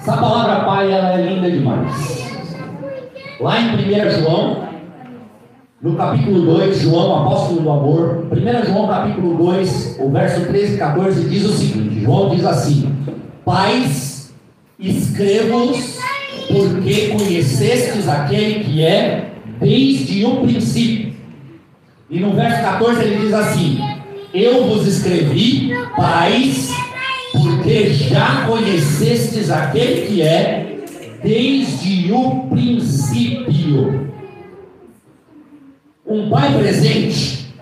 Essa palavra pai, ela é linda demais. Lá em 1 João, no capítulo 2, João, apóstolo do amor, 1 João capítulo 2, o verso 13 e 14 diz o seguinte: João diz assim: Pais, escrevo-vos porque conhecestes aquele que é desde o princípio. E no verso 14 ele diz assim: Eu vos escrevi, pais, porque já conhecestes aquele que é desde o princípio. Um pai presente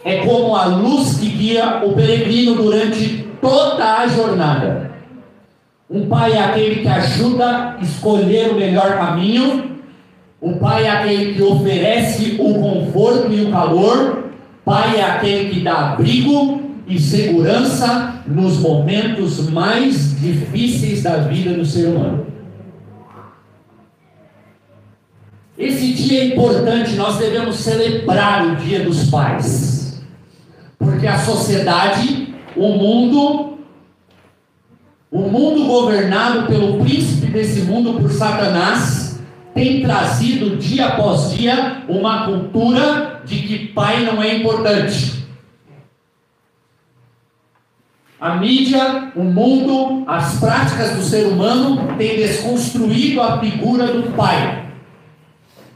é como a luz que guia o peregrino durante toda a jornada. Um pai é aquele que ajuda a escolher o melhor caminho. Um pai é aquele que oferece o conforto e o calor. Pai é aquele que dá abrigo e segurança nos momentos mais difíceis da vida do ser humano. Esse dia é importante, nós devemos celebrar o Dia dos Pais, porque a sociedade, o mundo governado pelo príncipe desse mundo, por Satanás, tem trazido dia após dia uma cultura de que pai não é importante. A mídia, o mundo, as práticas do ser humano têm desconstruído a figura do pai.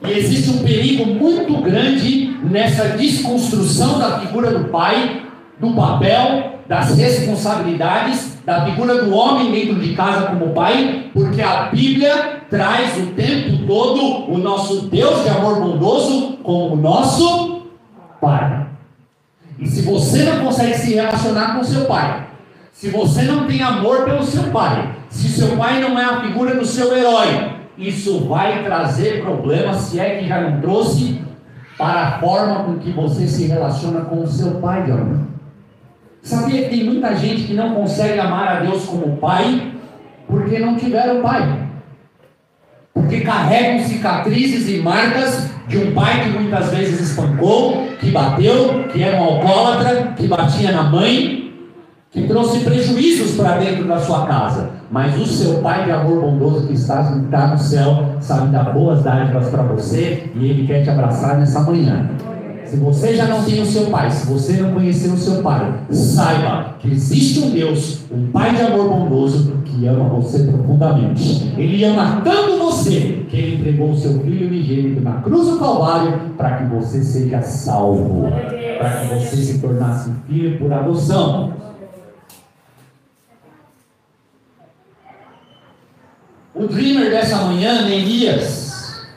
E existe um perigo muito grande nessa desconstrução da figura do pai, do papel, das responsabilidades, da figura do homem dentro de casa como pai, porque a Bíblia traz o tempo todo o nosso Deus de amor bondoso como o nosso pai. E se você não consegue se relacionar com seu pai, se você não tem amor pelo seu pai, se seu pai não é a figura do seu herói, isso vai trazer problemas, se é que já não trouxe, para a forma com que você se relaciona com o seu pai de amor. Sabia que tem muita gente que não consegue amar a Deus como pai, porque não tiveram pai? Porque carregam cicatrizes e marcas de um pai que muitas vezes espancou, que bateu, que era um alcoólatra, que batia na mãe, que trouxe prejuízos para dentro da sua casa. Mas o seu pai de amor bondoso que está no céu sabe dar boas dádivas para você, e ele quer te abraçar nessa manhã. Se você já não tem o seu pai, se você não conheceu o seu pai, saiba que existe um Deus, um pai de amor bondoso, que ama você profundamente. Ele ama tanto você, que ele entregou o seu filho unigênito na cruz do Calvário, para que você seja salvo, para que você se tornasse filho por adoção. O dreamer dessa manhã, Neemias,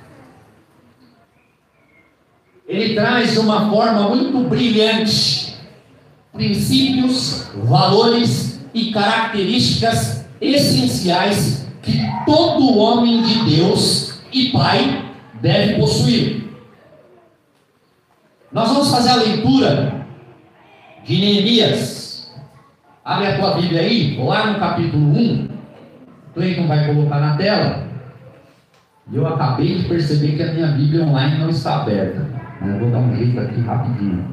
ele traz de uma forma muito brilhante princípios, valores e características essenciais que todo homem de Deus e pai deve possuir. Nós vamos fazer a leitura de Neemias. Abre a tua Bíblia aí, lá no capítulo 1. Cleiton vai colocar na tela. E eu acabei de perceber que a minha Bíblia online não está aberta. Mas eu vou dar um jeito aqui rapidinho.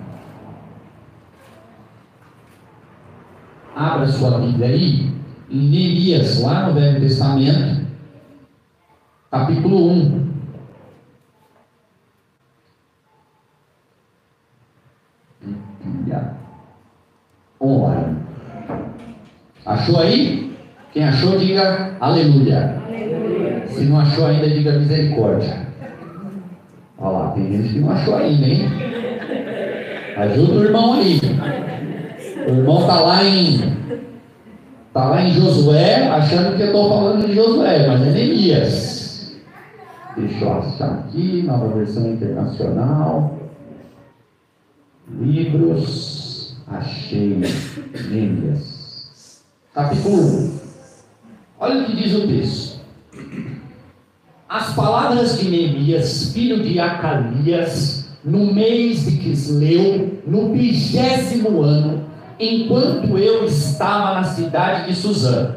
Abra sua Bíblia aí, em Neemias, lá no Velho Testamento, capítulo 1. Online. Achou aí? Quem achou, diga aleluia. Aleluia. Se não achou ainda, diga misericórdia. Olha lá, tem gente que não achou ainda, hein? Ajuda o irmão aí. O irmão está lá em Josué, achando que eu estou falando de Josué, mas é Neemias. Deixa eu achar aqui, nova versão internacional. Livros, achei Neemias. Capítulo 1. Olha o que diz o texto. As palavras de Neemias, filho de Acalias, no mês de Quisleu, no 20º ano, enquanto eu estava na cidade de Suzã.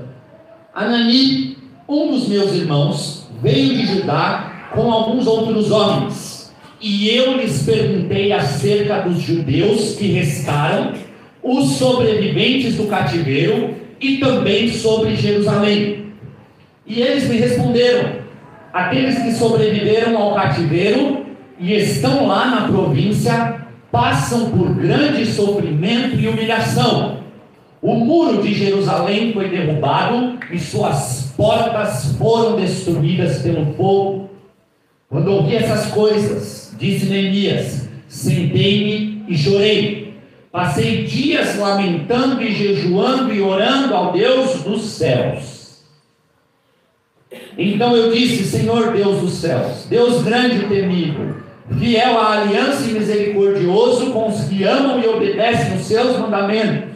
Anani, um dos meus irmãos, veio de Judá com alguns outros homens, e eu lhes perguntei acerca dos judeus que restaram, os sobreviventes do cativeiro, e também sobre Jerusalém. E eles me responderam: aqueles que sobreviveram ao cativeiro e estão lá na província passam por grande sofrimento e humilhação. O muro de Jerusalém foi derrubado e suas portas foram destruídas pelo fogo. Quando ouvi essas coisas, disse Neemias, sentei-me e chorei. Passei dias lamentando e jejuando e orando ao Deus dos céus. Então eu disse: Senhor Deus dos céus, Deus grande e temível, fiel à aliança e misericordioso com os que amam e obedecem os seus mandamentos,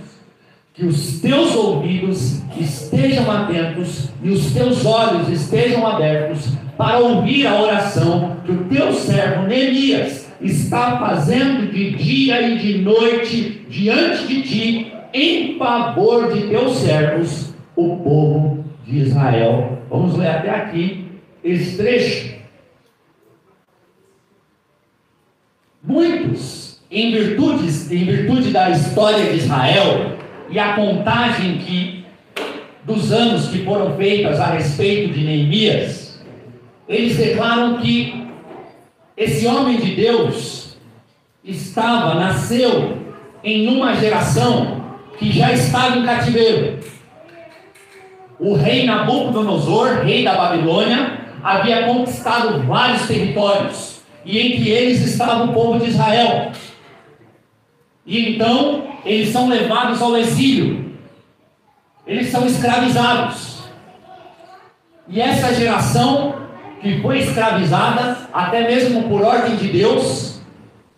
que os teus ouvidos estejam atentos e os teus olhos estejam abertos para ouvir a oração que o teu servo Neemias está fazendo de dia e de noite diante de ti, em favor de teus servos, o povo de Israel. Vamos ler até aqui esse trecho. Muitos, em virtude da história de Israel e a contagem dos anos que foram feitas a respeito de Neemias, eles declaram que esse homem de Deus nasceu em uma geração que já estava em cativeiro. O rei Nabucodonosor, rei da Babilônia, havia conquistado vários territórios, e entre eles estava o povo de Israel. E então eles são levados ao exílio, eles são escravizados. E essa geração que foi escravizada, até mesmo por ordem de Deus,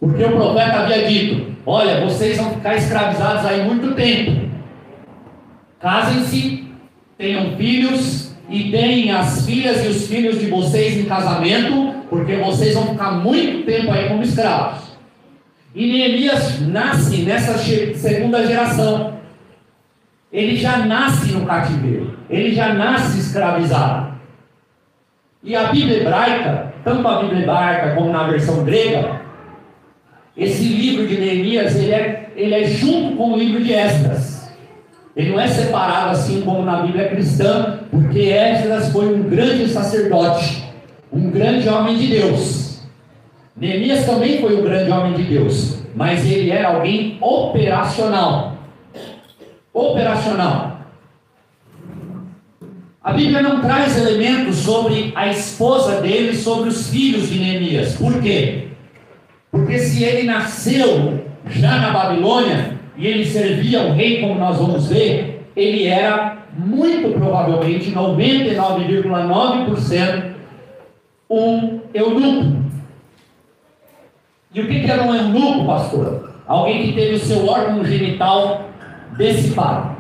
porque o profeta havia dito: olha, vocês vão ficar escravizados aí muito tempo, casem-se, tenham filhos e deem as filhas e os filhos de vocês em casamento, porque vocês vão ficar muito tempo aí como escravos. E Neemias nasce nessa segunda geração. Ele já nasce no cativeiro, ele já nasce escravizado. E a Bíblia hebraica, tanto a Bíblia hebraica como na versão grega, esse livro de Neemias, ele é junto com o livro de Esdras. Ele não é separado assim como na Bíblia cristã, porque Esdras foi um grande sacerdote, um grande homem de Deus. Neemias também foi um grande homem de Deus, mas ele era alguém operacional. Operacional. A Bíblia não traz elementos sobre a esposa dele, sobre os filhos de Neemias. Por quê? Porque se ele nasceu já na Babilônia e ele servia ao rei, como nós vamos ver, ele era muito provavelmente 99,9% um eunuco. E o que era um eunuco, pastor? Alguém que teve o seu órgão genital dissipado.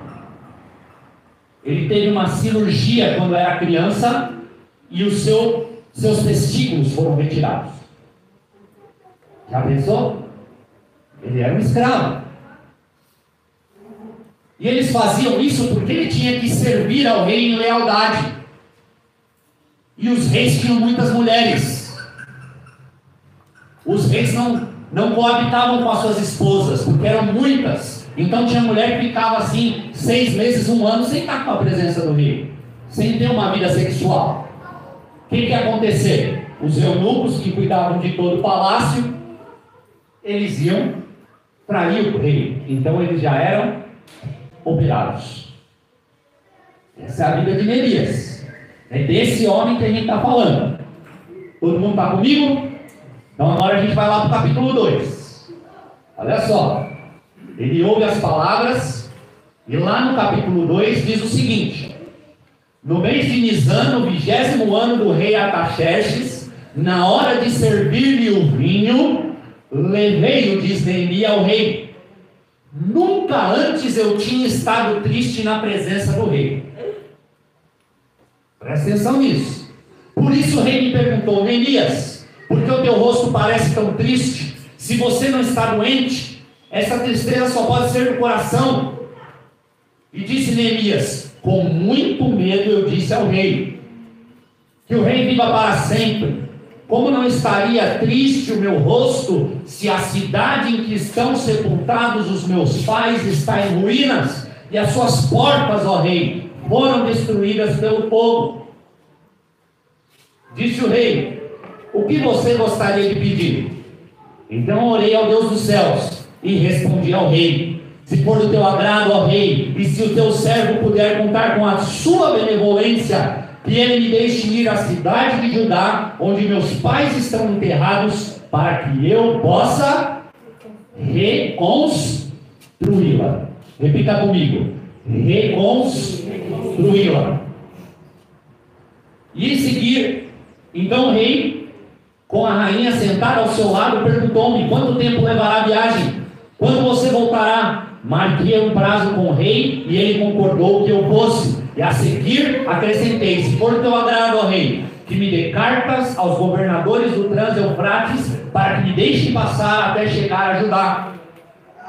Ele teve uma cirurgia quando era criança e os seus testículos foram retirados. Já pensou? Ele era um escravo. E eles faziam isso porque ele tinha que servir ao rei em lealdade. E os reis tinham muitas mulheres. Os reis não coabitavam com as suas esposas, porque eram muitas. Então tinha mulher que ficava assim 6 meses, 1 ano, sem estar com a presença do rei, sem ter uma vida sexual. O que ia acontecer? Os eunucos que cuidavam de todo o palácio, eles iam trair o rei. Então eles já eram operados. Essa é a vida de Neemias. É desse homem que a gente está falando. Todo mundo está comigo? Então agora a gente vai lá para o capítulo 2. Olha só. Ele ouve as palavras, e lá no capítulo 2 diz o seguinte: no mês de Nisan, no 20º ano do rei Artaxerxes, na hora de servir-lhe o vinho, levei-o, diz Neemias, ao rei. Nunca antes eu tinha estado triste na presença do rei. Presta atenção nisso. Por isso o rei me perguntou: Neemias, por que o teu rosto parece tão triste? Se você não está doente, essa tristeza só pode ser do coração. E disse Neemias: com muito medo eu disse ao rei, que o rei viva para sempre. Como não estaria triste o meu rosto, se a cidade em que estão sepultados os meus pais está em ruínas, e as suas portas, ó rei, foram destruídas pelo fogo? Disse o rei: o que você gostaria de pedir? Então orei ao Deus dos céus e respondi ao rei: se for do teu agrado, ó rei, e se o teu servo puder contar com a sua benevolência, que ele me deixe ir à cidade de Judá, onde meus pais estão enterrados, para que eu possa reconstruí-la. Repita comigo: reconstruí-la. E em seguir, então o rei, com a rainha sentada ao seu lado, perguntou-me: quanto tempo levará a viagem? Quando você voltará? Marquei um prazo com o rei e ele concordou que eu fosse. E a seguir acrescentei: se for do teu agrado, ó rei, que me dê cartas aos governadores do Trans-Eufrates para que me deixem passar até chegar a Judá.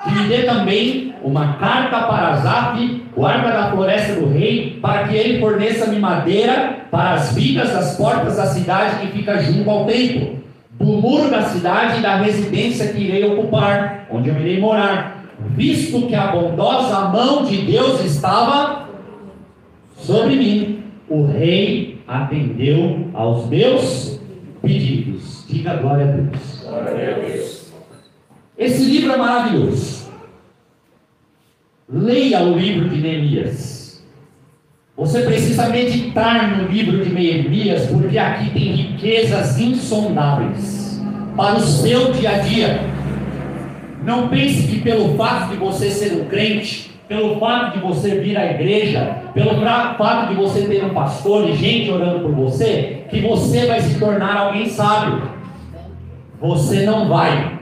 Que me dê também uma carta para Asaf, guarda da floresta do rei, para que ele forneça-me madeira para as vigas das portas da cidade que fica junto ao templo, do muro da cidade e da residência que irei ocupar, onde eu irei morar, visto que a bondosa mão de Deus estava sobre mim. O rei atendeu aos meus pedidos. Diga glória a Deus. Glória a Deus. Esse livro é maravilhoso. Leia o livro de Neemias. Você precisa meditar no livro de Neemias, porque aqui tem riquezas insondáveis para o seu dia a dia. Não pense que pelo fato de você ser um crente, pelo fato de você vir à igreja, pelo fato de você ter um pastor e gente orando por você, que você vai se tornar alguém sábio. Você não vai.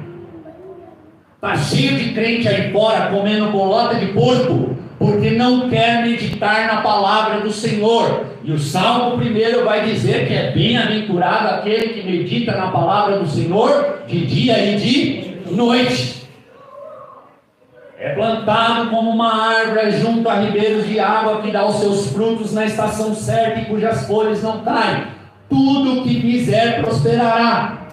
Está cheio de crente aí fora comendo bolota de porco, porque não quer meditar na palavra do Senhor. E o Salmo 1 vai dizer que é bem-aventurado aquele que medita na palavra do Senhor de dia e de noite. É plantado como uma árvore junto a ribeiros de água, que dá os seus frutos na estação certa e cujas folhas não caem. Tudo o que fizer prosperará.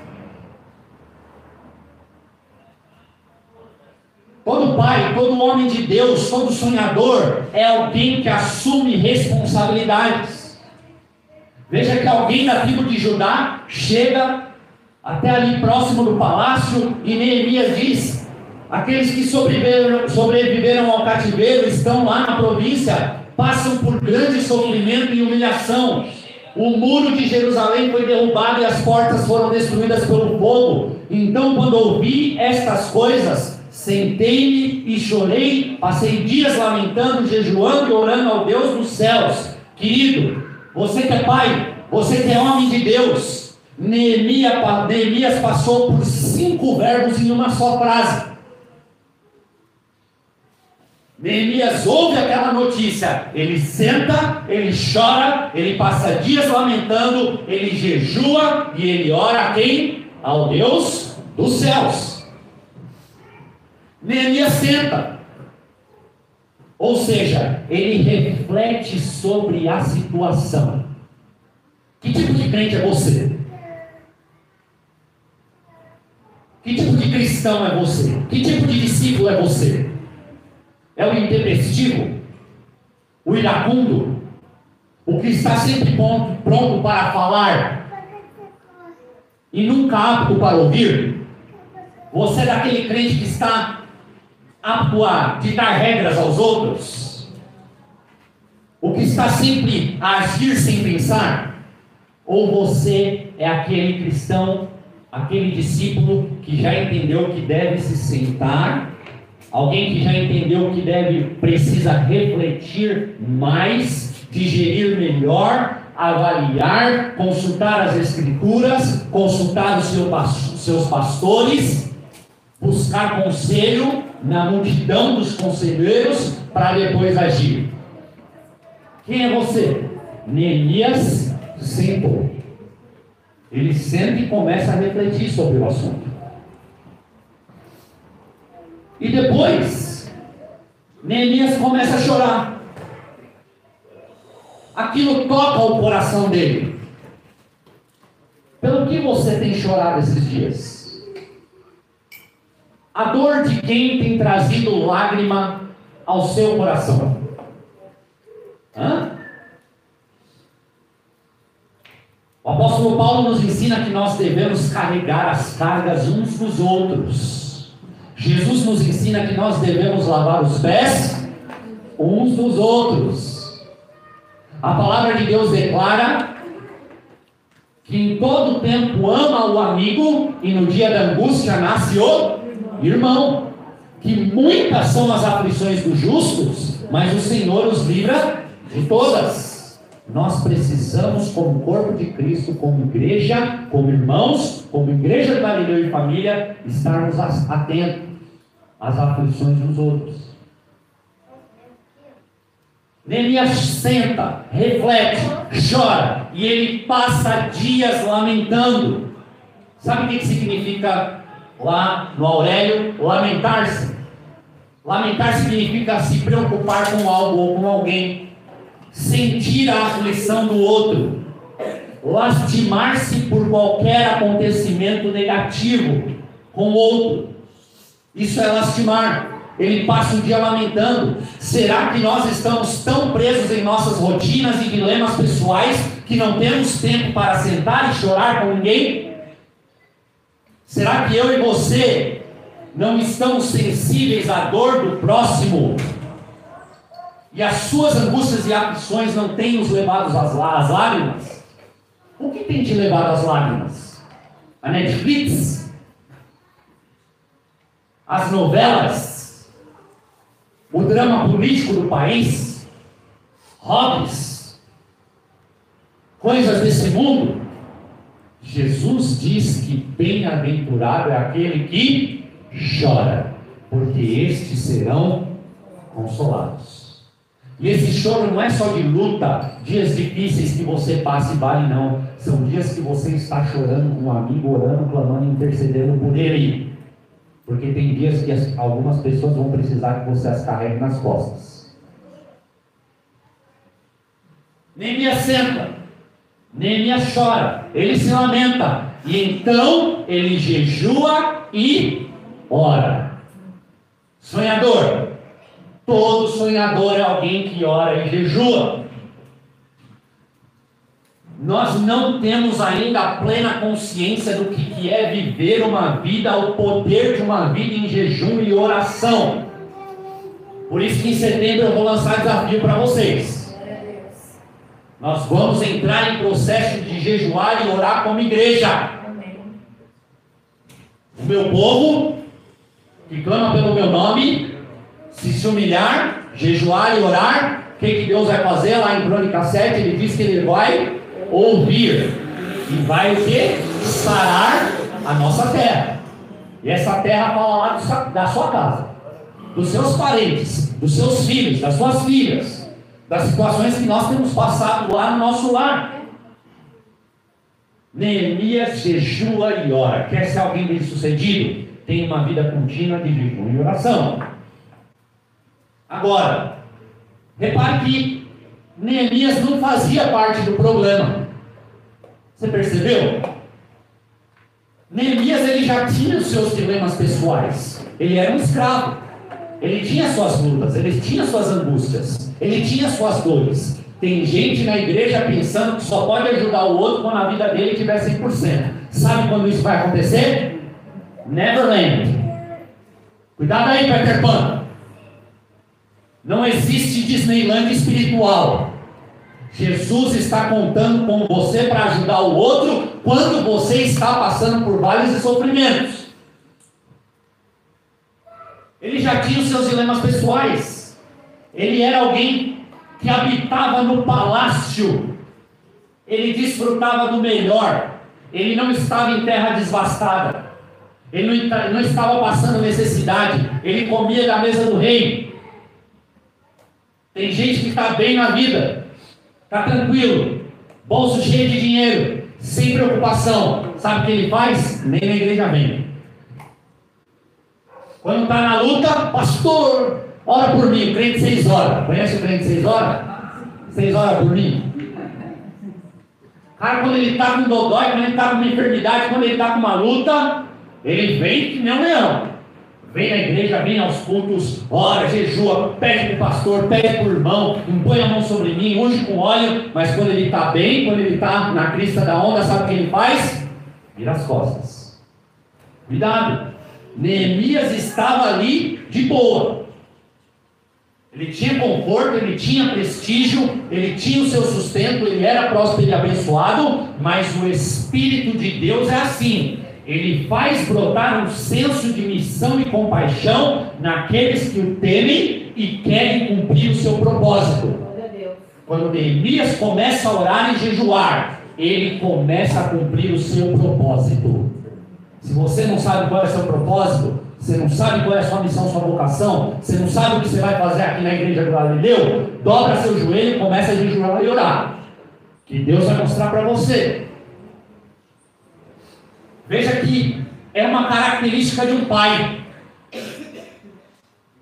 Todo pai, todo homem de Deus, todo sonhador é alguém que assume responsabilidades. Veja que alguém da tribo de Judá chega até ali próximo do palácio e Neemias diz: aqueles que sobreviveram ao cativeiro estão lá na província, passam por grande sofrimento e humilhação. O muro de Jerusalém foi derrubado e as portas foram destruídas pelo fogo. Então, quando ouvi estas coisas, sentei-me e chorei, passei dias lamentando, jejuando e orando ao Deus dos céus. Querido, você que é pai, você que é homem de Deus, Neemias passou por 5 verbos em uma só frase. Neemias ouve aquela notícia, ele senta, ele chora, ele passa dias lamentando, ele jejua e ele ora a quem? Ao Deus dos céus. Neemias senta, ou seja, ele reflete sobre a situação. Que tipo de crente é você? Que tipo de cristão é você? Que tipo de discípulo é você? É o intempestivo? O iracundo? O que está sempre pronto para falar e nunca apto para ouvir? Você é daquele crente que está apto a ditar regras aos outros? O que está sempre a agir sem pensar? Ou você é aquele cristão, aquele discípulo que já entendeu que deve se sentar, alguém que já entendeu que precisa refletir mais, digerir melhor, avaliar, consultar as escrituras, consultar os seus pastores, buscar conselho na multidão dos conselheiros para depois agir? Quem é você? Neemias sentou. Ele senta e começa a refletir sobre o assunto. E depois, Neemias começa a chorar. Aquilo toca o coração dele. Pelo que você tem chorado esses dias? A dor de quem tem trazido lágrima ao seu coração? O apóstolo Paulo nos ensina que nós devemos carregar as cargas uns dos outros. Jesus nos ensina que nós devemos lavar os pés uns dos outros. A palavra de Deus declara que em todo tempo ama o amigo e no dia da angústia nasce o irmão. Que muitas são as aflições dos justos, mas o Senhor os livra de todas. Nós precisamos, como corpo de Cristo, como igreja, como irmãos, como igreja de Galileu e família, estarmos atentos às aflições dos outros. Neemias senta, reflete, chora, e ele passa dias lamentando. Sabe o que significa lá no Aurélio? Lamentar-se. Lamentar significa se preocupar com algo ou com alguém. Sentir a aflição do outro, lastimar-se por qualquer acontecimento negativo com o outro. Isso é lastimar. Ele passa o dia lamentando. Será que nós estamos tão presos em nossas rotinas e dilemas pessoais que não temos tempo para sentar e chorar com ninguém? Será que eu e você não estamos sensíveis à dor do próximo? E as suas angústias e aflições não têm nos levado às lágrimas? O que tem te levado às lágrimas? A Netflix? As novelas? O drama político do país? Hobbies? Coisas desse mundo? Jesus diz que bem-aventurado é aquele que chora, porque estes serão consolados. E esse choro não é só de luta, dias difíceis que você passa e vale, não. São dias que você está chorando com um amigo, orando, clamando, intercedendo por ele. Porque tem dias que algumas pessoas vão precisar que você as carregue nas costas. Neemias senta, Neemias chora, ele se lamenta, e então ele jejua e ora. Sonhador. Todo sonhador é alguém que ora e jejua. Nós não temos ainda a plena consciência do que é viver uma vida, o poder de uma vida em jejum e oração. Por isso que em setembro eu vou lançar desafio para vocês. Nós vamos entrar em processo de jejuar e orar como igreja. O meu povo, que clama pelo meu nome, se humilhar, jejuar e orar, o que Deus vai fazer? Lá em Crônica 7, ele diz que ele vai ouvir e vai o quê? Sarar a nossa terra. E essa terra fala lá da sua casa, dos seus parentes, dos seus filhos, das suas filhas, das situações que nós temos passado lá no nosso lar. Neemias jejua e ora. Quer ser alguém bem sucedido? Tem uma vida contínua de jejum e oração. Agora, repare que Neemias não fazia parte do problema. Você percebeu? Neemias ele já tinha os seus dilemas pessoais. Ele era um escravo. Ele tinha suas lutas, ele tinha suas angústias, ele tinha suas dores. Tem gente na igreja pensando que só pode ajudar o outro quando a vida dele tiver 100%. Sabe quando isso vai acontecer? Neverland. Cuidado aí, Peter Pan. Não existe Disneyland espiritual. Jesus está contando com você para ajudar o outro quando você está passando por vales e sofrimentos. Ele já tinha os seus dilemas pessoais. Ele era alguém que habitava no palácio. Ele desfrutava do melhor. Ele não estava em terra devastada. Ele não estava passando necessidade. Ele comia da mesa do rei. Tem gente que está bem na vida, está tranquilo, bolso cheio de dinheiro, sem preocupação. Sabe o que ele faz? Nem na igreja vem. Quando está na luta, pastor, ora por mim. O crente 6 horas. Conhece o crente 6 horas? 6 horas por mim. Cara, quando ele está com dodói, quando ele está com uma enfermidade, quando ele está com uma luta, ele vem que nem um leão. Vem na igreja, vem aos cultos, ora, jejua, pede para o pastor, pede para o irmão, impõe a mão sobre mim, unge com óleo, mas quando ele está bem, quando ele está na crista da onda, sabe o que ele faz? Vira as costas. Cuidado, Neemias estava ali de boa. Ele tinha conforto, ele tinha prestígio, ele tinha o seu sustento, ele era próspero e abençoado, mas o Espírito de Deus é assim. Ele faz brotar um senso de missão e compaixão naqueles que o temem e querem cumprir o seu propósito. Quando Neemias começa a orar e jejuar, ele começa a cumprir o seu propósito. Se você não sabe qual é o seu propósito, você não sabe qual é a sua missão, sua vocação, você não sabe o que você vai fazer aqui na igreja do Galileu, dobra seu joelho e começa a jejuar e orar, que Deus vai mostrar para você. Veja que é uma característica de um pai.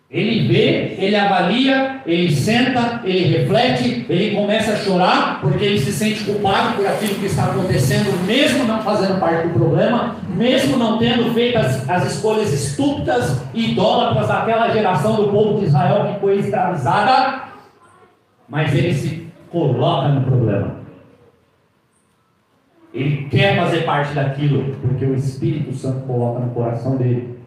Ele vê, ele avalia, ele senta, ele reflete, ele começa a chorar, porque ele se sente culpado por aquilo que está acontecendo, mesmo não fazendo parte do problema, mesmo não tendo feito as escolhas estúpidas e idólatras daquela geração do povo de Israel que foi escravizada, mas ele se coloca no problema. Ele quer fazer parte daquilo, porque o Espírito Santo coloca no coração dele.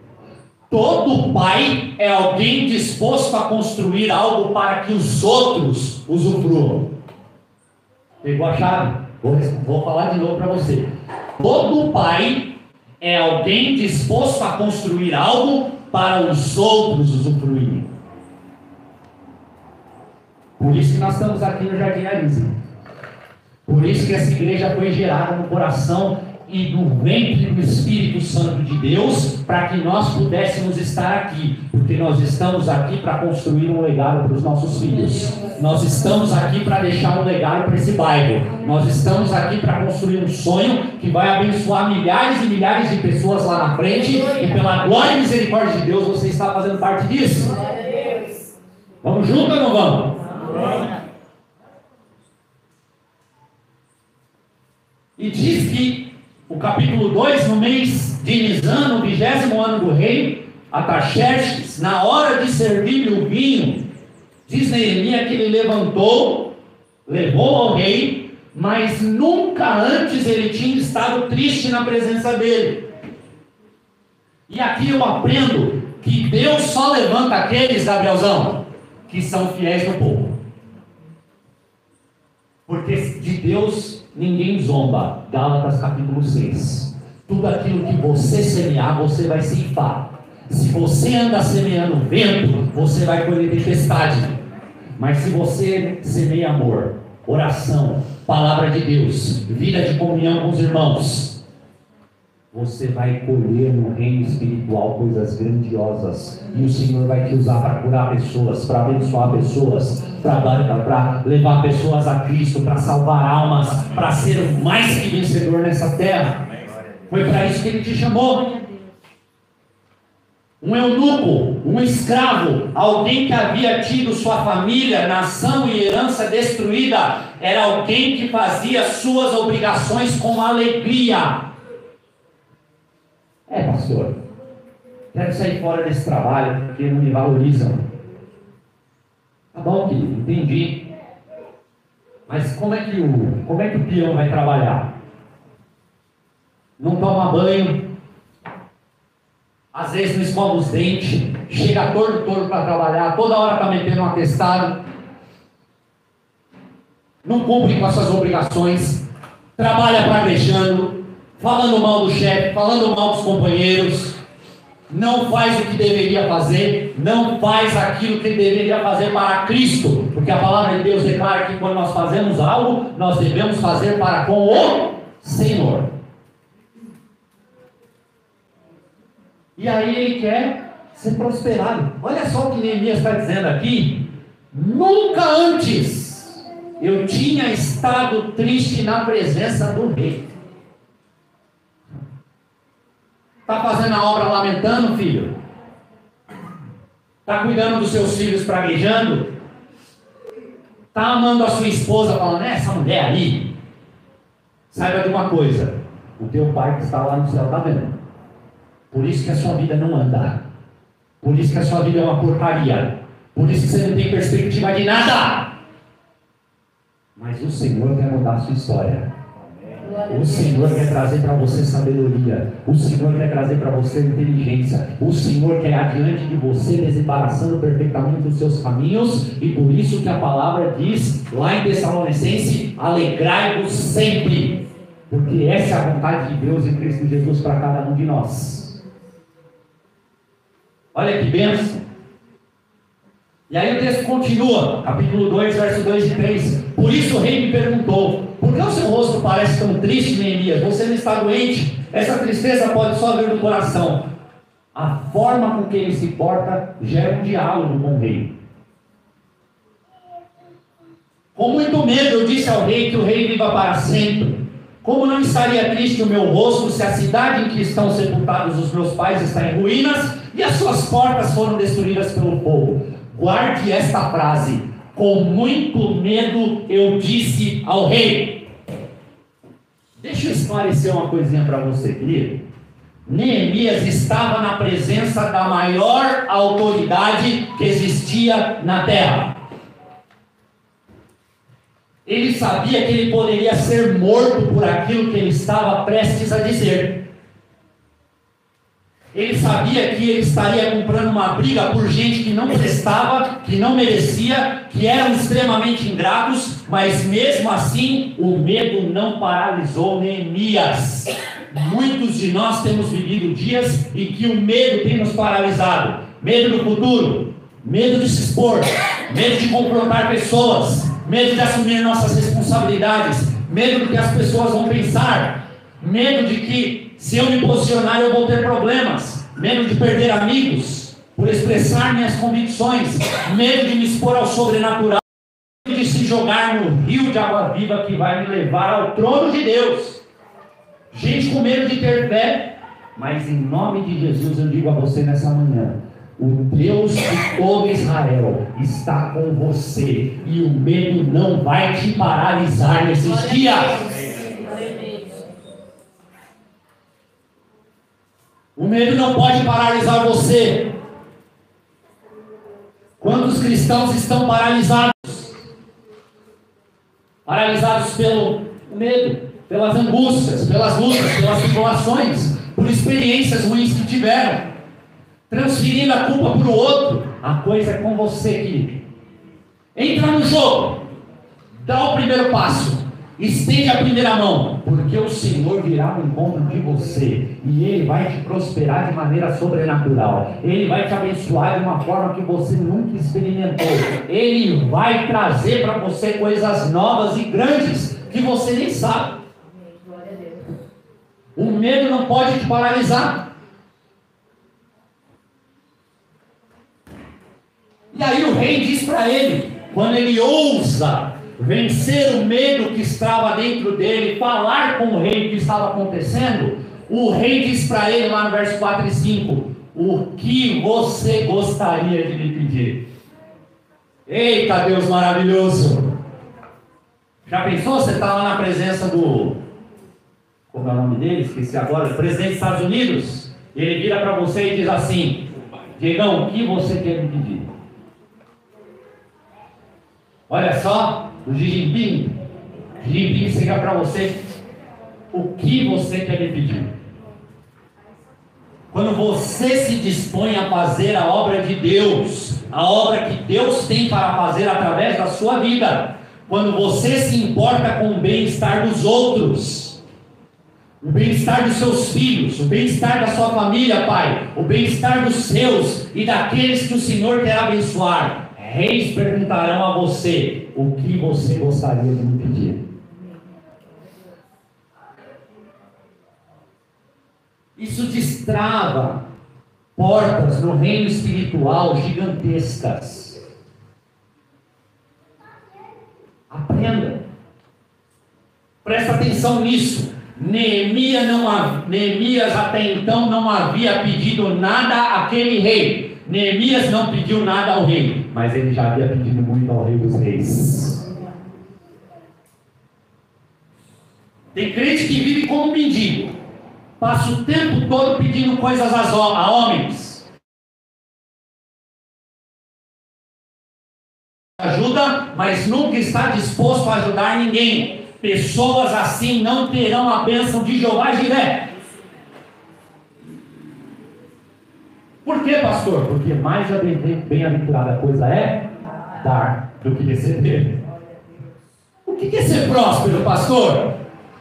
Todo pai é alguém disposto a construir algo para que os outros usufruam. Pegou a chave? Vou falar de novo para você. Todo pai é alguém disposto a construir algo para os outros usufruírem. Por isso que nós estamos aqui no Jardim Arise. Por isso que essa igreja foi gerada no coração e no ventre do Espírito Santo de Deus, para que nós pudéssemos estar aqui, porque nós estamos aqui para construir um legado para os nossos filhos. Nós estamos aqui para deixar um legado para esse bairro. Nós estamos aqui para construir um sonho que vai abençoar milhares e milhares de pessoas lá na frente, e pela glória e misericórdia de Deus, você está fazendo parte disso. Vamos juntos ou não vamos? E diz que o capítulo 2, no mês de Nisan, no 20º ano do rei Artaxerxes, na hora de servir-lhe o vinho, diz Neemias que ele levantou, levou ao rei, mas nunca antes ele tinha estado triste na presença dele. E aqui eu aprendo que Deus só levanta aqueles, Gabrielzão, que são fiéis no povo. Porque de Deus ninguém zomba. Gálatas capítulo 6. Tudo aquilo que você semear, você vai ceifar. Se você anda semeando vento, você vai colher tempestade. Mas se você semeia amor, oração, palavra de Deus, vida de comunhão com os irmãos, você vai colher no reino espiritual coisas grandiosas. E o Senhor vai te usar para curar pessoas, para abençoar pessoas, para levar pessoas a Cristo, para salvar almas, para ser o mais que vencedor nessa terra. Foi para isso que Ele te chamou. Um eunuco, um escravo, alguém que havia tido sua família, nação e herança destruída, era alguém que fazia suas obrigações com alegria. Pastor, quero sair fora desse trabalho porque não me valorizam. Tá bom, querido, entendi. Mas como é que o peão vai trabalhar? Não toma banho, às vezes não escova os dentes, chega todo para trabalhar, toda hora está metendo um atestado, não cumpre com as suas obrigações, trabalha praguejando, falando mal do chefe, falando mal dos companheiros, não faz o que deveria fazer, não faz aquilo que deveria fazer para Cristo, porque a palavra de Deus declara que quando nós fazemos algo, nós devemos fazer para com o Senhor. E aí ele quer ser prosperado. Olha só o que Neemias está dizendo aqui. Nunca antes eu tinha estado triste na presença do rei. Está fazendo a obra lamentando, filho? Está cuidando dos seus filhos praguejando? Está amando a sua esposa falando, essa mulher aí? Saiba de uma coisa, o teu pai que está lá no céu está vendo. Por isso que a sua vida não anda. Por isso que a sua vida é uma porcaria. Por isso que você não tem perspectiva de nada. Mas o Senhor quer mudar a sua história. O Senhor quer trazer para você sabedoria. O Senhor quer trazer para você inteligência. O Senhor quer adiante de você, desembaraçando perfeitamente os seus caminhos. E por isso que a palavra diz lá em Tessalonicenses: alegrai-vos sempre, porque essa é a vontade de Deus em Cristo Jesus para cada um de nós. Olha que bênção. E aí o texto continua, capítulo 2, verso 2 e 3. Por isso o rei me perguntou: por que o seu rosto parece tão triste, Neemias? Você não está doente? Essa tristeza pode só vir do coração. A forma com que ele se porta gera um diálogo com o rei. Com muito medo eu disse ao rei que o rei viva para sempre. Como não estaria triste o meu rosto se a cidade em que estão sepultados os meus pais está em ruínas e as suas portas foram destruídas pelo fogo? Guarde esta frase: com muito medo eu disse ao rei. Deixa eu esclarecer uma coisinha para você, querido. Neemias estava na presença da maior autoridade que existia na terra. Ele sabia que ele poderia ser morto por aquilo que ele estava prestes a dizer. Ele sabia que ele estaria comprando uma briga por gente que não prestava, que não merecia, que eram extremamente ingratos, mas mesmo assim o medo não paralisou Neemias. Muitos de nós temos vivido dias em que o medo tem nos paralisado. Medo do futuro, medo de se expor, medo de confrontar pessoas, medo de assumir nossas responsabilidades, medo do que as pessoas vão pensar, medo de que se eu me posicionar eu vou ter problemas, medo de perder amigos por expressar minhas convicções, medo de me expor ao sobrenatural, medo de se jogar no rio de água viva que vai me levar ao trono de Deus. Gente com medo de ter fé, mas em nome de Jesus eu digo a você nessa manhã: o Deus de todo Israel está com você e o medo não vai te paralisar nesses dias. O medo não pode paralisar você. Quantos cristãos estão paralisados? Paralisados pelo medo, pelas angústias, pelas lutas, pelas tribulações, por experiências ruins que tiveram, transferindo a culpa para o outro. A coisa é com você, querido. Entra no jogo, dá o primeiro passo, estende a primeira mão, porque o Senhor virá no encontro de você e Ele vai te prosperar de maneira sobrenatural. Ele vai te abençoar de uma forma que você nunca experimentou. Ele vai trazer para você coisas novas e grandes que você nem sabe. O medo não pode te paralisar. E aí o rei diz para ele, quando ele ousa vencer o medo que estava dentro dele, falar com o rei o que estava acontecendo, o rei diz para ele lá no verso 4 e 5: o que você gostaria de me pedir? Eita Deus maravilhoso! Já pensou? Você está lá na presença do, como é o nome dele? Esqueci agora, o presidente dos Estados Unidos, e ele vira para você e diz assim: Diegão, o que você quer me pedir? Olha só, o Xi Jinping chega para você: o que você quer me pedir? Quando você se dispõe a fazer a obra de Deus, a obra que Deus tem para fazer através da sua vida, quando você se importa com o bem-estar dos outros, o bem-estar dos seus filhos, o bem-estar da sua família, pai, o bem-estar dos seus e daqueles que o Senhor quer abençoar, reis perguntarão a você: o que você gostaria de me pedir? Isso destrava portas no reino espiritual gigantescas. Aprenda. Presta atenção nisso. Neemias até então não havia pedido nada àquele rei. Neemias não pediu nada ao rei, mas ele já havia pedido muito ao rei dos reis. Tem crente que vive como mendigo, passa o tempo todo pedindo coisas a homens, mas nunca está disposto a ajudar ninguém. Pessoas assim não terão a bênção de Jeová Jiré. Por quê, pastor? Porque mais bem-aventurada coisa é dar do que receber. O que é ser próspero, pastor?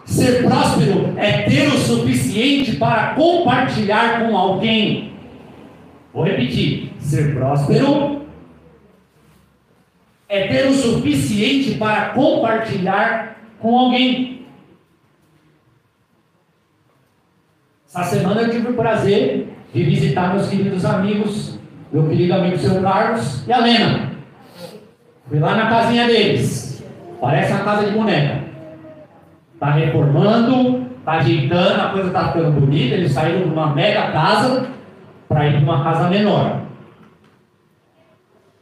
Ser próspero é ter o suficiente para compartilhar com alguém. Vou repetir. Ser próspero é ter o suficiente para compartilhar com alguém. Essa semana eu tive o prazer de visitar meus queridos amigos, meu querido amigo seu Carlos e a Lena. Fui lá na casinha deles. Parece uma casa de boneca. Está reformando, está ajeitando, a coisa está ficando bonita. Eles saíram de uma mega casa para ir para uma casa menor.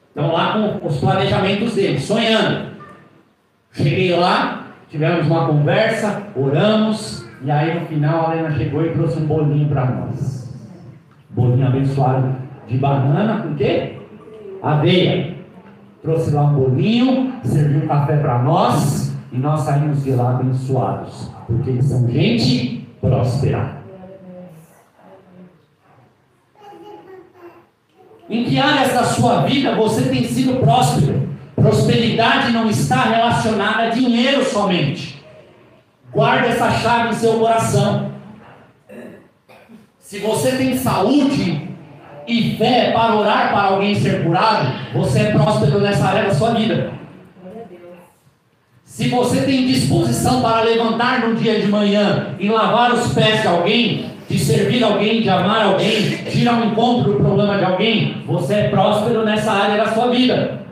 Estão lá com os planejamentos deles, sonhando. Cheguei lá, tivemos uma conversa, oramos, e aí no final a Lena chegou e trouxe um bolinho para nós. Bolinho abençoado de banana, com o quê? Aveia. Trouxe lá um bolinho, serviu um café para nós, e nós saímos de lá abençoados, porque eles são gente próspera. Em que áreas da sua vida você tem sido próspero? Prosperidade não está relacionada a dinheiro somente. Guarde essa chave em seu coração. Se você tem saúde e fé para orar para alguém ser curado, você é próspero nessa área da sua vida. Se você tem disposição para levantar no dia de manhã e lavar os pés de alguém, de servir alguém, de amar alguém, de ir ao encontro do problema de alguém, você é próspero nessa área da sua vida.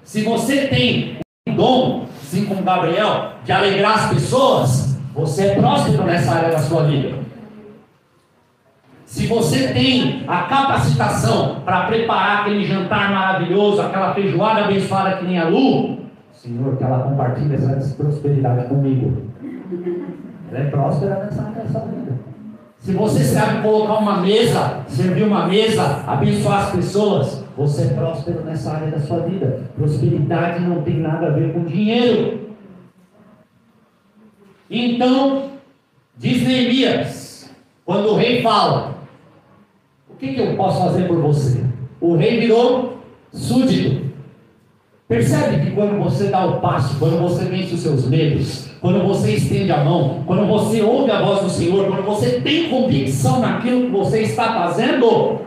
Se você tem um dom, assim como Gabriel, de alegrar as pessoas, você é próspero nessa área da sua vida. Se você tem a capacitação para preparar aquele jantar maravilhoso, aquela feijoada abençoada que nem a Lu, Senhor, que ela compartilhe essa prosperidade comigo. Ela é próspera nessa área da sua vida. Se você sabe colocar uma mesa, servir uma mesa, abençoar as pessoas, você é próspero nessa área da sua vida. Prosperidade não tem nada a ver com dinheiro. Então, diz Neemias, quando o rei fala, o que eu posso fazer por você? O rei virou súdito. Percebe que quando você dá o passo, quando você vence os seus medos, quando você estende a mão, quando você ouve a voz do Senhor, quando você tem convicção naquilo que você está fazendo,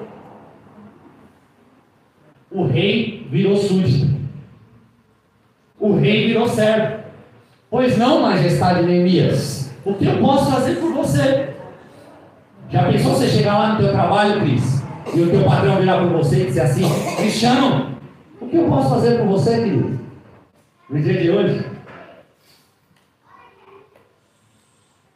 o rei virou súdito. O rei virou servo. Pois não, majestade Neemias, o que eu posso fazer por você? Já pensou você chegar lá no teu trabalho, Cris, e o teu patrão virar para você e dizer assim, Cristiano, o que eu posso fazer por você, querido? No dia de hoje?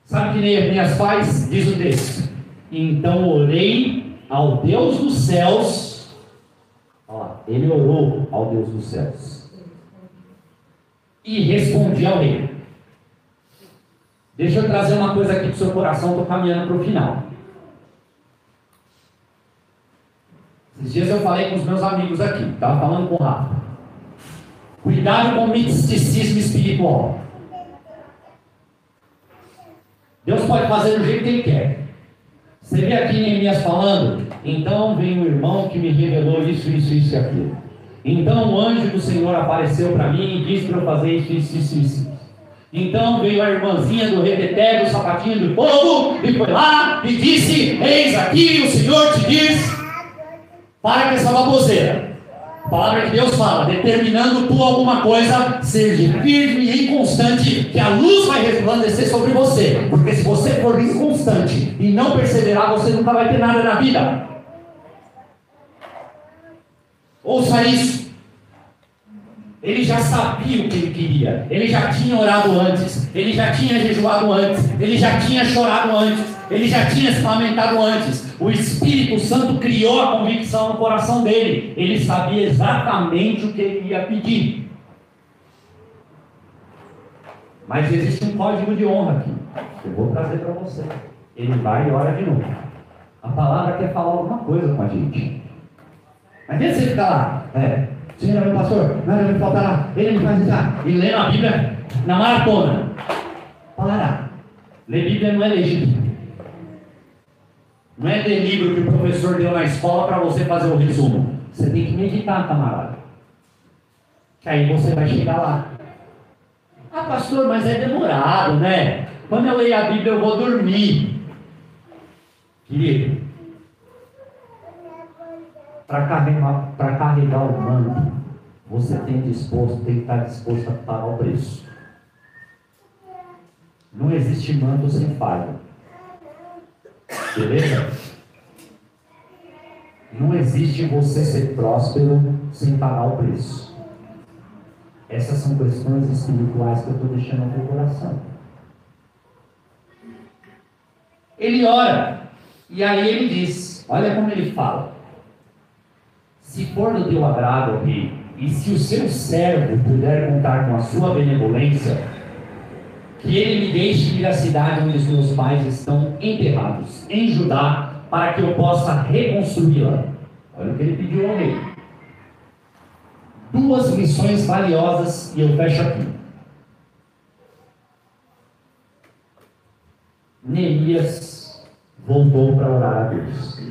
Sabe o que Neemias faz? Diz o texto. Então orei ao Deus dos céus. Ó, ele orou ao Deus dos céus. E respondi ao rei. Deixa eu trazer uma coisa aqui para o seu coração, estou caminhando para o final. Esses dias eu falei com os meus amigos aqui, estava falando com o Rafa. Cuidado com o misticismo espiritual. Deus pode fazer do jeito que Ele quer. Você vê aqui Neemias falando, então veio um irmão que me revelou isso e aquilo. Então o anjo do Senhor apareceu para mim e disse para eu fazer isso. Então veio a irmãzinha do reteté, do sapatinho do povo, e foi lá e disse, eis aqui o Senhor te diz, para com essa baboseira. A palavra de Deus fala, determinando tu alguma coisa, seja firme e inconstante, que a luz vai resplandecer sobre você. Porque se você for inconstante e não perseverar, você nunca vai ter nada na vida. Ouça isso. Ele já sabia o que ele queria. Ele já tinha orado antes. Ele já tinha jejuado antes. Ele já tinha chorado antes. Ele já tinha se lamentado antes. O Espírito Santo criou a convicção no coração dele. Ele sabia exatamente o que ele ia pedir. Mas existe um código de honra aqui. Eu vou trazer para você. Ele vai e ora de novo. A palavra quer falar alguma coisa com a gente. Mas deixa você ficar lá. Senhor é meu pastor, nada me faltará, Ele me faz entrar. E lendo a Bíblia na maratona. Para. Ler Bíblia não é legítimo. Não é ler livro que o professor deu na escola para você fazer o resumo. Você tem que meditar, camarada. Que aí você vai chegar lá. Ah, pastor, mas é demorado, né? Quando eu leio a Bíblia eu vou dormir. Querido, para carregar o manto, você tem que estar disposto a pagar o preço. Não existe manto sem fardo. Beleza? Não existe você ser próspero sem pagar o preço. Essas são questões espirituais que eu estou deixando no teu coração. Ele ora, e aí ele diz, olha como ele fala: se for do teu agrado, ó rei, e se o seu servo puder contar com a sua benevolência, que ele me deixe ir à cidade onde os meus pais estão enterrados, em Judá, para que eu possa reconstruí-la. Olha o que ele pediu ao rei. Duas lições valiosas, e eu fecho aqui. Neemias voltou para orar a Deus.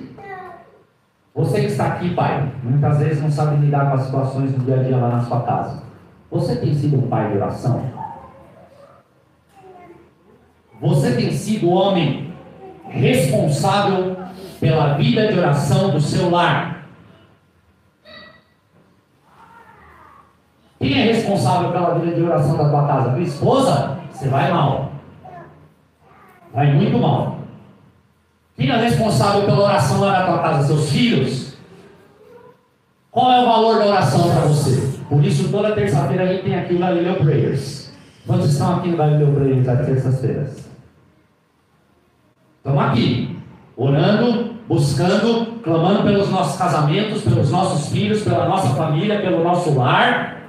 Você que está aqui, pai, muitas vezes não sabe lidar com as situações do dia a dia lá na sua casa. Você tem sido um pai de oração? Você tem sido homem responsável pela vida de oração do seu lar? Quem é responsável pela vida de oração da tua casa? Tua esposa? Você vai mal. Vai muito mal. Quem é responsável pela oração lá na tua casa? Seus filhos? Qual é o valor da oração para você? Por isso, toda terça-feira a gente tem aqui o Galileu Prayers. Quantos estão aqui no Galileu Prayers às terças-feiras? Estamos aqui, orando, buscando, clamando pelos nossos casamentos, pelos nossos filhos, pela nossa família, pelo nosso lar.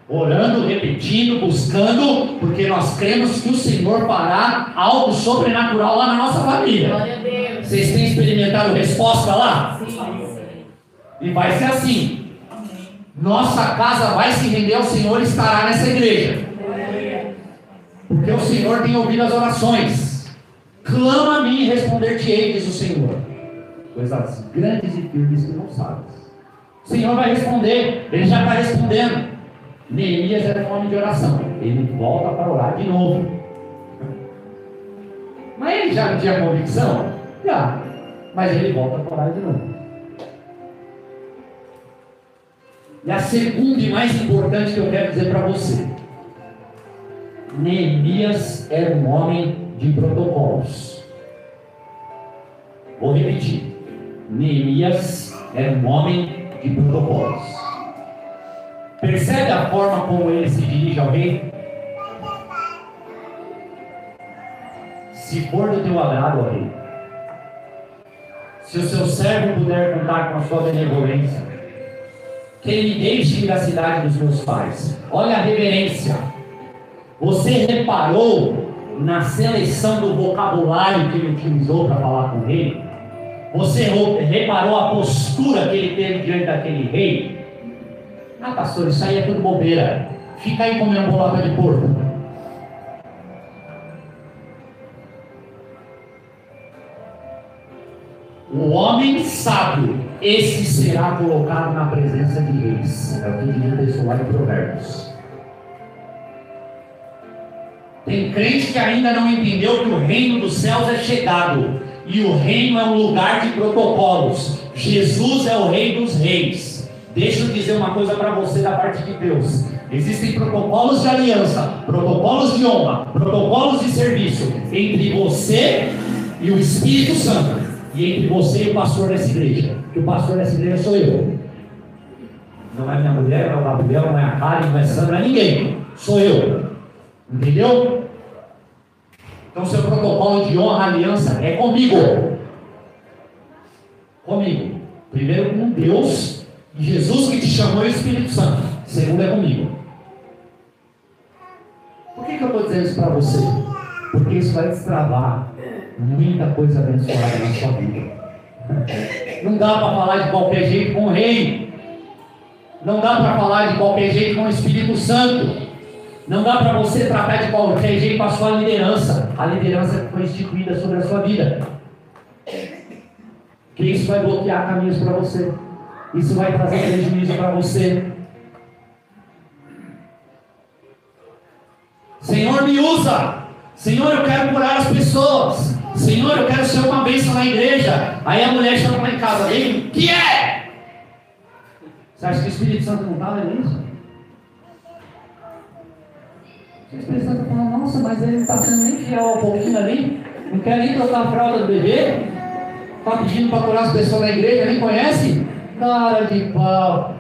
Orando, repetindo, buscando, porque nós cremos que o Senhor fará algo sobrenatural lá na nossa família. Glória a Deus. Vocês têm experimentado resposta lá? Sim. E vai ser assim. Nossa casa vai se render ao Senhor e estará nessa igreja. Porque o Senhor tem ouvido as orações. Clama a mim e responder-te-ei, diz o Senhor. Coisas grandes e firmes que não sabes. O Senhor vai responder. Ele já está respondendo. Neemias era um homem de oração. Ele volta para orar de novo. Mas ele já não tinha convicção? Já. Mas ele volta para orar de novo. E a segunda e mais importante que eu quero dizer para você: Neemias era um homem de protocolos. Vou repetir. Neemias era um homem de protocolos. Percebe a forma como ele se dirige ao rei? Se for do teu agrado, ó rei, se o seu servo puder contar com a sua benevolência, que ele me deixe ir à cidade dos meus pais. Olha a reverência. Você reparou na seleção do vocabulário que ele utilizou para falar com o rei? Você reparou a postura que ele teve diante daquele rei? Ah, pastor, isso aí é tudo bobeira. Fica aí comendo bolota de porco. O homem sábio, esse será colocado na presença de reis. É o que diz o texto lá de Provérbios. Tem crente que ainda não entendeu que o reino dos céus é chegado. E o reino é um lugar de protocolos. Jesus é o rei dos reis. Deixa eu dizer uma coisa para você da parte de Deus. Existem protocolos de aliança, protocolos de honra, protocolos de serviço entre você e o Espírito Santo, e entre você e o pastor dessa igreja. Que o pastor dessa igreja sou eu. Não é minha mulher, não é o Gabriel, não é a Karen, não é a Sandra, não é ninguém. Sou eu. Entendeu? Então seu protocolo de honra, aliança é comigo. Comigo. Primeiro com Deus. Jesus que te chamou é o Espírito Santo. Segundo é comigo. Por que eu estou dizendo isso para você? Porque isso vai destravar muita coisa abençoada na sua vida. Não dá para falar de qualquer jeito com o rei. Não dá para falar de qualquer jeito com o Espírito Santo. Não dá para você tratar de qualquer jeito com a sua liderança. A liderança foi instituída sobre a sua vida. Que isso vai bloquear caminhos para você. Isso vai trazer prejuízo para você. Senhor, me usa. Senhor, eu quero curar as pessoas. Senhor, eu quero ser uma bênção na igreja. Aí a mulher chama lá em casa dele. Que é? Você acha que o Espírito Santo não está vendo isso? O Espírito Santo fala, nossa, mas ele não está sendo nem fiel ao pouquinho ali. Não quer nem trocar a fralda do bebê. Está pedindo para curar as pessoas na igreja, nem conhece? Cara de pau.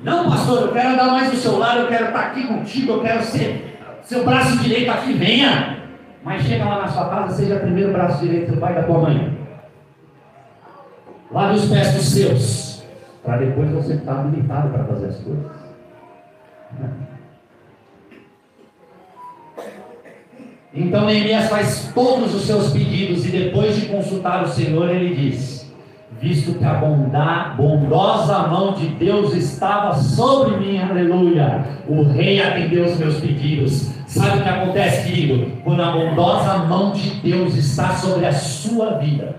Não, pastor, eu quero andar mais do seu lado, eu quero estar aqui contigo, eu quero ser seu braço direito aqui, venha. Mas chega lá na sua casa, seja o primeiro braço direito do pai e da tua mãe. Lave os pés dos seus, para depois você estar habilitado para fazer as coisas. Então Neemias faz todos os seus pedidos e depois de consultar o Senhor, ele diz: visto que a bondosa mão de Deus estava sobre mim, aleluia, o rei atendeu os meus pedidos. Sabe o que acontece, querido? Quando a bondosa mão de Deus está sobre a sua vida,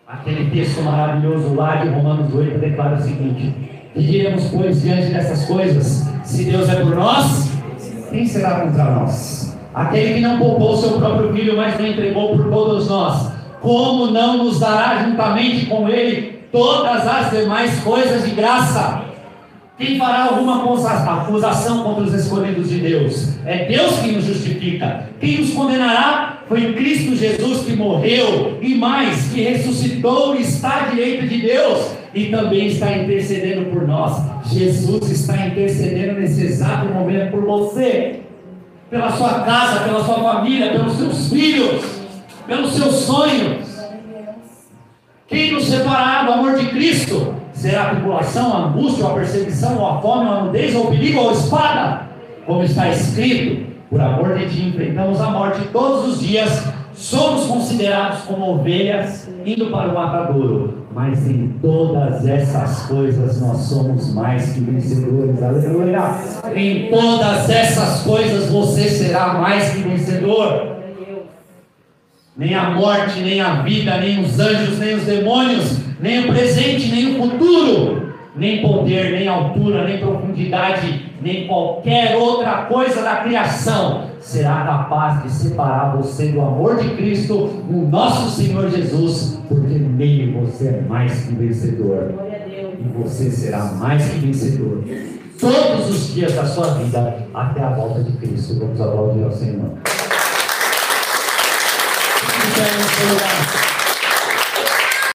aquele texto maravilhoso lá de Romanos 8 declara o seguinte: que diremos, pois, diante dessas coisas? Se Deus é por nós, quem será contra nós? Aquele que não poupou o seu próprio filho, mas o entregou por todos nós, como não nos dará juntamente com ele todas as demais coisas de graça? Quem fará alguma acusação contra os escolhidos de Deus? É Deus quem nos justifica. Quem nos condenará? Foi Cristo Jesus que morreu e mais, que ressuscitou e está à direita de Deus e também está intercedendo por nós. Jesus está intercedendo nesse exato momento por você, pela sua casa, pela sua família, pelos seus filhos, pelos seus sonhos. Quem nos separará do amor de Cristo? Será a tribulação, a angústia, a perseguição, a fome, a nudez, ou o perigo, ou a espada? Como está escrito: por amor de ti enfrentamos a morte todos os dias, somos considerados como ovelhas indo para o matadouro, mas em todas essas coisas nós somos mais que vencedores, aleluia. Em todas essas coisas você será mais que vencedor. Nem a morte, nem a vida, nem os anjos, nem os demônios, nem o presente, nem o futuro, nem poder, nem altura, nem profundidade, nem qualquer outra coisa da criação será capaz de separar você do amor de Cristo, o nosso Senhor Jesus, porque nele você é mais que vencedor. E você será mais que vencedor todos os dias da sua vida até a volta de Cristo. Vamos aplaudir ao Senhor.